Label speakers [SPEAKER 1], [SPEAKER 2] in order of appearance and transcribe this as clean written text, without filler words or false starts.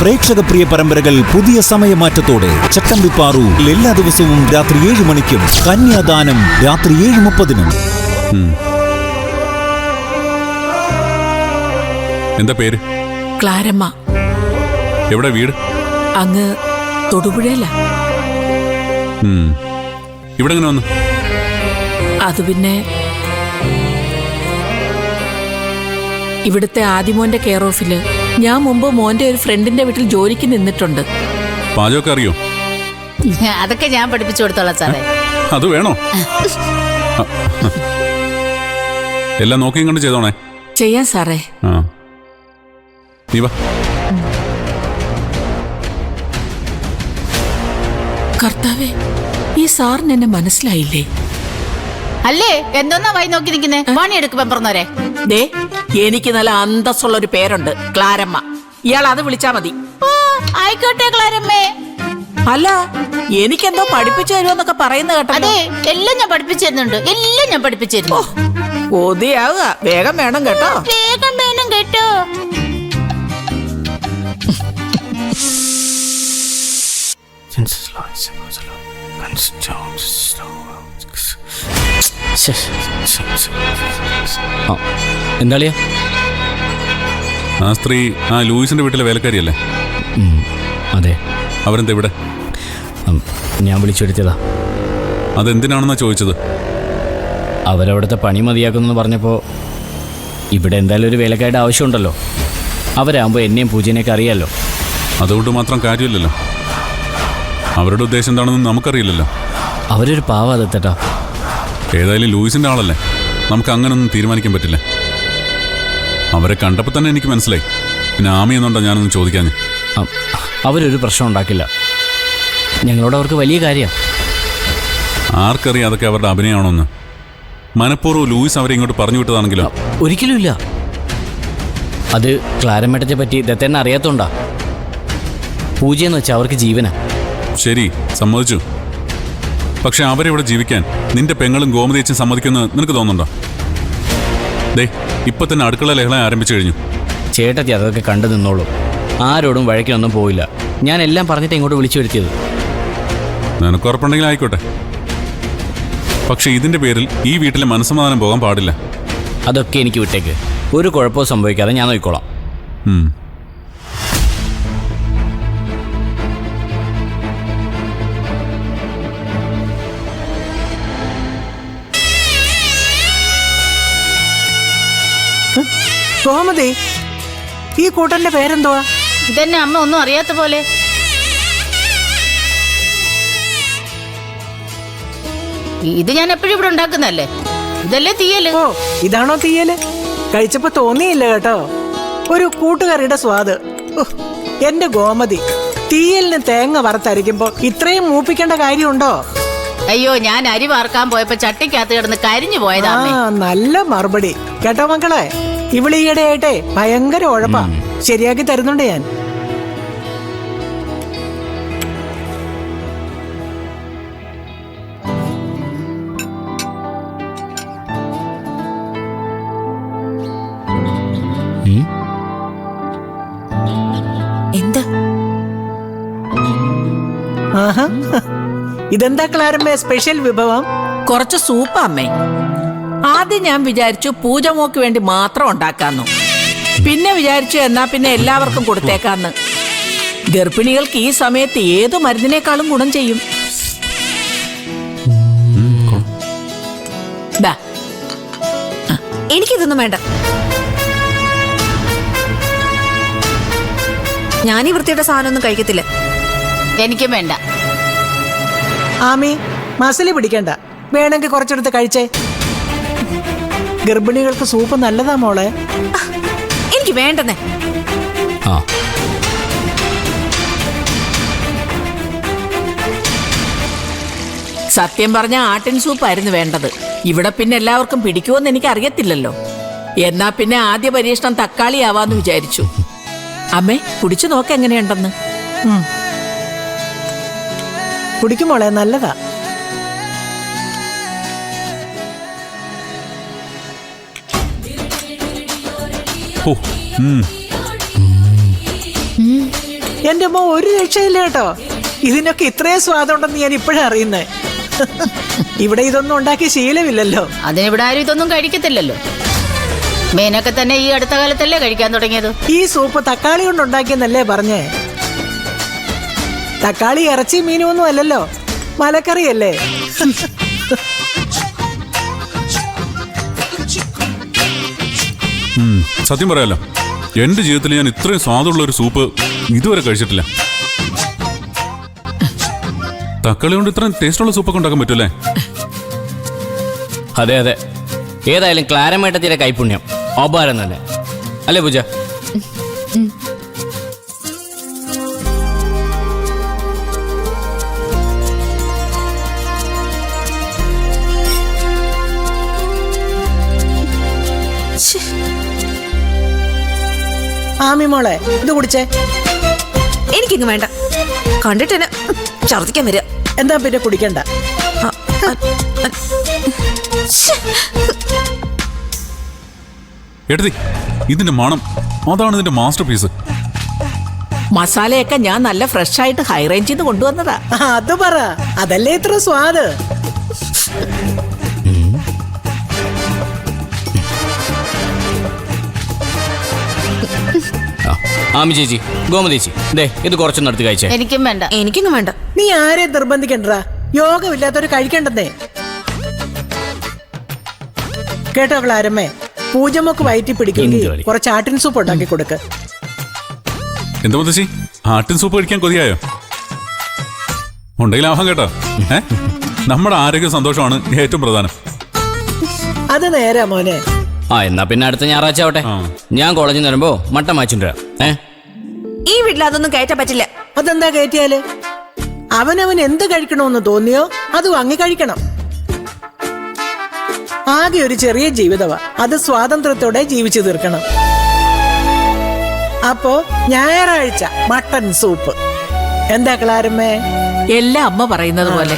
[SPEAKER 1] പ്രേക്ഷക പ്രിയ പരമ്പരകൾ പുതിയ സമയമാറ്റത്തോടെ ചട്ടമ്പിപ്പാറു എല്ലാ ദിവസവും രാത്രി 7 മണിക്കും കന്യാദാനം രാത്രി 7:30-നും.
[SPEAKER 2] എന്താ പേര്?
[SPEAKER 3] ക്ലാരമ്മ.
[SPEAKER 2] എവിടെ വീട്?
[SPEAKER 3] അങ്ങ് തൊടുപുഴയില.
[SPEAKER 2] ഇവിടെ എങ്ങനെ വന്നു?
[SPEAKER 3] അത് പിന്നെ ഇവിടുത്തെ ആദിമോന്റെ കെയർ ഓഫില് ഞാൻ മുമ്പ് മോന്റെ ഒരു ഫ്രണ്ടിന്റെ വീട്ടിൽ ജോലിക്ക് നിന്നിട്ടുണ്ട്.
[SPEAKER 2] പാചകമൊക്കെ അറിയോ?
[SPEAKER 4] അതൊക്കെ ഞാൻ പഠിപ്പിച്ചു കൊടുത്തോളാം സാറേ.
[SPEAKER 2] അത് വേണോ? എല്ലാം നോക്കിയും കണ്ട് ചെയ്തോണേ.
[SPEAKER 3] ചെയ്യാൻ സാറേ.
[SPEAKER 2] നീ വാ.
[SPEAKER 3] കർത്താവേ, ഈ സാറിന് എന്നെ മനസ്സിലായില്ലേ?
[SPEAKER 4] അല്ലേ എന്തോന്നാ വായി നോക്കി നിൽക്കുന്നേ? പണിയെടുക്കുമ്പോ പറഞ്ഞോരെ.
[SPEAKER 3] ദേ, എനിക്ക് നല്ല അന്തസ്സുള്ള ഒരു പേരുണ്ട്, ക്ലാരമ്മ. ഇയാൾ അത് വിളിച്ചാ മതി.
[SPEAKER 4] ആയിക്കോട്ടെ ക്ലാരമ്മേ.
[SPEAKER 3] അല്ല, എനിക്കെന്തോ പഠിപ്പിച്ചു തരുമെന്നൊക്കെ പറയുന്ന കേട്ടോ.
[SPEAKER 4] അതെ, എല്ലാം ഞാൻ പഠിപ്പിച്ചിരുന്നുണ്ട്. എല്ലാം ഞാൻ പഠിപ്പിച്ചിരുന്നു.
[SPEAKER 3] കൊതിയാവുക. വേഗം വേണം കേട്ടോ.
[SPEAKER 4] വേഗം വേണം കേട്ടോ.
[SPEAKER 5] എന്താളിയാ?
[SPEAKER 2] ആ സ്ത്രീ ആ ലൂയിസിന്റെ വീട്ടിലെ വേലക്കാരിയല്ലേ?
[SPEAKER 5] അതെ.
[SPEAKER 2] അവരെന്താ ഇവിടെ?
[SPEAKER 5] ഞാൻ വിളിച്ചു വരുത്തിയതാ.
[SPEAKER 2] അതെന്തിനാണെന്നാ ചോദിച്ചത്?
[SPEAKER 5] അവരവിടുത്തെ പണി മതിയാക്കുന്നെന്ന് പറഞ്ഞപ്പോൾ ഇവിടെ എന്തായാലും ഒരു വേലക്കാരുടെ ആവശ്യമുണ്ടല്ലോ. അവരാകുമ്പോൾ എന്നെയും പൂജനെയൊക്കെ അറിയാമല്ലോ.
[SPEAKER 2] അതുകൊണ്ട് മാത്രം കാര്യമില്ലല്ലോ. അവരുടെ ഉദ്ദേശം എന്താണെന്ന് നമുക്കറിയില്ലല്ലോ.
[SPEAKER 5] അവരൊരു പാവം അതെത്തേട്ടാ.
[SPEAKER 2] ഏതായാലും ലൂയിസിന്റെ ആളല്ലേ, നമുക്ക് അങ്ങനൊന്നും തീരുമാനിക്കാൻ പറ്റില്ല. അവരെ കണ്ടപ്പോൾ തന്നെ എനിക്ക് മനസ്സിലായി. പിന്നെ ആമി എന്നുണ്ടോ ഞാനൊന്നും ചോദിക്കാൻ.
[SPEAKER 5] അവരൊരു പ്രശ്നം ഉണ്ടാക്കില്ല. ഞങ്ങളോട് അവർക്ക് വലിയ കാര്യമാണ്.
[SPEAKER 2] ആർക്കറിയാം അതൊക്കെ അവരുടെ അഭിനയമാണോന്ന്? മനഃപൂർവ്വം ലൂയിസ് അവരെ ഇങ്ങോട്ട് പറഞ്ഞു വിട്ടതാണെങ്കിലോ?
[SPEAKER 5] ഒരിക്കലുമില്ല. അത് ക്ലാരമ്മേട്ടത്തെ പറ്റി ദത്തേനെ അറിയാത്തോണ്ടാ. പൂജയെന്ന് വെച്ചാൽ അവർക്ക് ജീവനാ.
[SPEAKER 2] ശരി, സമ്മതിച്ചു. പക്ഷെ അവരെവിടെ ജീവിക്കാൻ നിന്റെ പെങ്ങളും ഗോമതിയച്ചും സമ്മതിക്കുമെന്ന് നിനക്ക് തോന്നുന്നുണ്ടോ? ദേ, ഇപ്പൊ തന്നെ അടുക്കള ലഹള ആരംഭിച്ചു കഴിഞ്ഞു.
[SPEAKER 5] ചേട്ടത്തി അതൊക്കെ കണ്ടു നിന്നോളൂ. ആരോടും വഴക്കിനൊന്നും പോയില്ല. ഞാൻ എല്ലാം പറഞ്ഞിട്ട് ഇങ്ങോട്ട് വിളിച്ചു വരുത്തിയത്.
[SPEAKER 2] നിനക്ക് ഉറപ്പുണ്ടെങ്കിൽ ആയിക്കോട്ടെ. പക്ഷെ ഇതിന്റെ പേരിൽ ഈ വീട്ടിലെ മനസ്സമാധാനം പോകാൻ പാടില്ല.
[SPEAKER 5] അതൊക്കെ എനിക്ക് വിട്ടേക്ക്. ഒരു കുഴപ്പവും സംഭവിക്കാതെ ഞാൻ നോക്കിക്കോളാം.
[SPEAKER 6] ഗോമതി, ഈ കൂട്ടന്റെ പേരെന്തുവാ?
[SPEAKER 4] ഇതന്നെ അമ്മ ഒന്നും അറിയാത്ത പോലെ. ഇത് ഞാൻ എപ്പോഴും ഇവിടെ ഉണ്ടാക്കുന്നല്ലേ. ഇതല്ലേ തീയല്?
[SPEAKER 6] ഓ, ഇതാണോ തീയല്? കഴിച്ചപ്പോ തോന്നിയില്ല കേട്ടോ, ഒരു കൂട്ടുകറിയുടെ സ്വാദ്. എന്റെ ഗോമതി, തീയലിന് തേങ്ങ വറുത്തരിക്കുമ്പോ ഇത്രയും മൂപ്പിക്കേണ്ട കാര്യമുണ്ടോ?
[SPEAKER 4] അയ്യോ, ഞാൻ അരി വാർക്കാൻ പോയപ്പോ ചട്ടിക്കകത്ത് കിടന്ന് കരിഞ്ഞു പോയതാ.
[SPEAKER 6] നല്ല മറുപടി കേട്ടോ മക്കളെ. ഇവിടെ ഈയിടെയായിട്ടെ ഭയങ്കര ഉഴപ്പാ. ശരിയാക്കി തരുന്നുണ്ട് ഞാൻ.
[SPEAKER 3] എന്താ
[SPEAKER 6] ഇതെന്താ ക്ലാരമ്മേ സ്പെഷ്യൽ വിഭവം?
[SPEAKER 3] കുറച്ച് സൂപ്പ് അമ്മേ. ആദ്യം ഞാൻ വിചാരിച്ചു പൂജമോക്ക് വേണ്ടി മാത്രം ഉണ്ടാക്കാന്നു. പിന്നെ വിചാരിച്ചു എന്നാ പിന്നെ എല്ലാവർക്കും കൊടുത്തേക്കാന്ന്. ഗർഭിണികൾക്ക് ഈ സമയത്ത് ഏതു മരുന്നിനേക്കാളും ഗുണം ചെയ്യും.
[SPEAKER 7] എനിക്കിതൊന്നും വേണ്ട. ഞാൻ ഈ വൃത്തിയുടെ സാധനമൊന്നും കഴിക്കത്തില്ല.
[SPEAKER 4] എനിക്കും വേണ്ട.
[SPEAKER 6] ആമി, മസിലി പിടിക്കണ്ട. വേണമെങ്കിൽ കുറച്ചെടുത്ത് കഴിച്ചേ. ഗർഭിണികൾക്ക് സൂപ്പ് നല്ലതാ മോളെ.
[SPEAKER 7] എനിക്ക് വേണ്ടെന്നേ.
[SPEAKER 3] സത്യം പറഞ്ഞ ആട്ടിൻ സൂപ്പായിരുന്നു വേണ്ടത്. ഇവിടെ പിന്നെ എല്ലാവർക്കും പിടിക്കുമെന്ന് എനിക്ക് അറിയത്തില്ലല്ലോ. എന്നാ പിന്നെ ആദ്യ പരീക്ഷണം തക്കാളി ആവാന്ന് വിചാരിച്ചു. അമ്മേ, കുടിച്ചു നോക്ക എങ്ങനെയുണ്ടെന്ന്.
[SPEAKER 6] കുടിക്കുമോളെ, നല്ലതാ. എന്റെ അമ്മ ഒരു രക്ഷയില്ല കേട്ടോ. ഇതിനൊക്കെ ഇത്രയും സ്വാദുണ്ടെന്ന് ഞാൻ ഇപ്പോഴാ അറിയുന്നേ. ഇവിടെ ഇതൊന്നും ഉണ്ടാക്കി ശീലമില്ലല്ലോ.
[SPEAKER 4] അതിനിവിടെ ആരും ഇതൊന്നും കഴിക്കത്തില്ലല്ലോ. മീനൊക്കെ തന്നെ ഈ അടുത്ത കാലത്തല്ലേ കഴിക്കാൻ തുടങ്ങിയത്.
[SPEAKER 6] ഈ സൂപ്പ് തക്കാളി കൊണ്ട് ഉണ്ടാക്കിയെന്നല്ലേ പറഞ്ഞേ? തക്കാളി ഇറച്ചി മീനൊന്നും അല്ലല്ലോ, മലക്കറിയല്ലേ.
[SPEAKER 2] സത്യം പറയാലോ, എന്റെ ജീവിതത്തിൽ ഞാൻ ഇത്രയും സ്വാദുള്ള ഒരു സൂപ്പ് ഇതുവരെ കഴിച്ചിട്ടില്ല. തക്കാളി കൊണ്ട് ഇത്രയും ടേസ്റ്റുള്ള സൂപ്പൊക്കെ ഉണ്ടാക്കാൻ പറ്റൂലേ?
[SPEAKER 5] അതെ അതെ, ഏതായാലും ക്ലാരമേട്ടത്തിന്റെ കൈപുണ്യം അപാരം തന്നെ അല്ലേ പൂജ?
[SPEAKER 6] ആമി മോളെ, ഇത് കുടിച്ചേ.
[SPEAKER 7] എനിക്കിങ്ങ് വേണ്ട. കണ്ടിട്ട് തന്നെ ഛർദ്ദിക്കാൻ വരിക.
[SPEAKER 6] എന്താ പിന്നെ കുടിക്കണ്ട.
[SPEAKER 2] എടുത്തി, ഇതിന്റെ മണം അതാണ് ഇതിന്റെ മാസ്റ്റർ പീസ്.
[SPEAKER 3] മസാലയൊക്കെ ഞാൻ നല്ല ഫ്രഷ് ആയിട്ട് ഹൈ റേഞ്ചിൽ നിന്ന് കൊണ്ടുവന്നതാ.
[SPEAKER 6] അത് പറ, അതല്ലേ ഇത്ര സ്വാദ്.
[SPEAKER 5] ആമി ചേച്ചി, ഗോമതി ചേച്ചി, ദേ ഇത് കുറച്ചൊന്നും എടുത്ത് കഴിച്ചേ.
[SPEAKER 4] എനിക്കും വേണ്ട.
[SPEAKER 7] എനിക്കിങ്ങ് വേണ്ട.
[SPEAKER 6] നീ ആരെയും നിർബന്ധിക്കണ്ടാ, യോഗമില്ലാത്തവര് കഴിക്കണ്ടെന്നേ. കേട്ടോ ക്ലാരമ്മേ, പൂജമ്മക്ക് വയറ്റി പിടിക്കുകയും
[SPEAKER 5] എന്തുവാടി?
[SPEAKER 6] കുറച്ച് ആട്ടിൻ സൂപ്പ് ഉണ്ടാക്കി കൊടുക്ക്.
[SPEAKER 2] എന്താ മുത്തശ്ശി, ആട്ടിൻ സൂപ്പ് കഴിക്കാൻ കൊതിയായോ? ഉണ്ടെങ്കിൽ ആവാം കേട്ടോ. നമ്മുടെ ആരോഗ്യ സന്തോഷമാണ് ഏറ്റവും പ്രധാനം.
[SPEAKER 6] അത് നേരാ മോനെ.
[SPEAKER 5] എന്നാ പിന്നെ അടുത്ത ഞായറാഴ്ച ആവട്ടെ. ഞാൻ കോളേജിൽ നിന്ന് വരുമ്പോ മട്ടൻ വാങ്ങിച്ചിട്ട്
[SPEAKER 7] ഈ വീട്ടിൽ അതൊന്നും കയറ്റാൻ പറ്റില്ല.
[SPEAKER 6] അതെന്താ കയറ്റിയാല്? അവനവൻ എന്ത് കഴിക്കണമെന്ന് തോന്നിയോ അത് വാങ്ങി കഴിക്കണം. ആകെ ഒരു ചെറിയ ജീവിതമാ, അത് സ്വാതന്ത്ര്യത്തോടെ ജീവിച്ചു തീർക്കണം. അപ്പോ ഞായറാഴ്ച മട്ടൻ സൂപ്പ്. എന്താ ക്ലാരമ്മേ?
[SPEAKER 3] എല്ലാം അമ്മ പറയുന്നത് പോലെ.